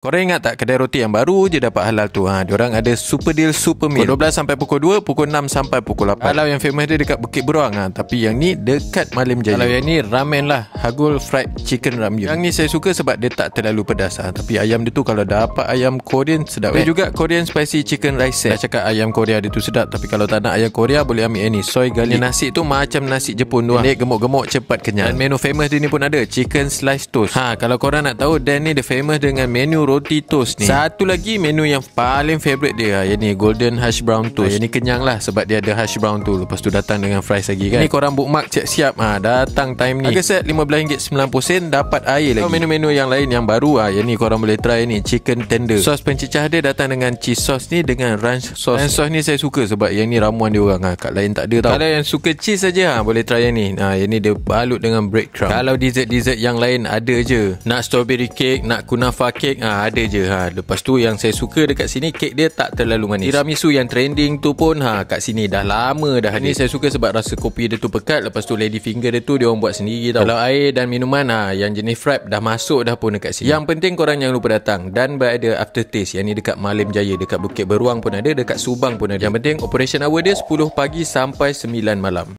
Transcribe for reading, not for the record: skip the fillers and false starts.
Korang ingat tak kedai roti yang baru je dapat halal tu? Diorang ada super deal super meal. Pukul 12 sampai pukul 2, pukul 6 sampai pukul 8. Kalau yang famous dia dekat Bukit Beruang tapi yang ni dekat Malim Jaya. Kalau yang ni ramen lah, Hagul Fried Chicken Ramyun. Yang ni saya suka sebab dia tak terlalu pedas tapi ayam dia tu kalau dapat ayam Korean sedap. Ada juga Korean Spicy Chicken Rice set. Dah cakap ayam Korea dia tu sedap, tapi kalau tak nak ayam Korea boleh ambil yang ni, soy garlic. Nasi tu macam nasi Jepun tu. Dia gemuk-gemuk cepat kenyang. Dan menu famous dia ni pun ada Chicken Slice Toast. Kalau korang nak tahu, Dan ni dia famous dengan menu roti toast ni. Satu lagi menu yang paling favourite dia, yang ni Golden Hash Brown Toast. Yang ni kenyang lah sebab dia ada hash brown tu. Lepas tu datang dengan fries lagi kan. Ni korang bookmark siap-siap datang time ni. Harga set RM15.90 dapat air lagi. Menu-menu yang lain yang baru yang ni korang boleh try ni Chicken Tender. Sos pencicah dia datang dengan cheese sauce ni dengan ranch sauce. Ranch sauce ni saya suka sebab yang ni ramuan dia orang kat lain tak ada tau. Kalau yang suka cheese saja boleh try yang ni. Yang ni dia balut dengan breadcrumb. Kalau dessert-dessert yang lain ada je. Nak strawberry cake, nak kunafa cake ada je. Lepas tu yang saya suka dekat sini, kek dia tak terlalu manis. Tiramisu yang trending tu pun kat sini dah lama dah. Ini saya suka sebab rasa kopi dia tu pekat. Lepas tu lady finger dia tu dia orang buat sendiri tau. Kalau air dan minuman yang jenis frap dah masuk dah pun dekat sini. Yang penting korang jangan lupa datang. Dan ada aftertaste. Yang ni dekat Malim Jaya, dekat Bukit Beruang pun ada, dekat Subang pun ada. Yang penting operation hour dia 10 pagi sampai 9 malam.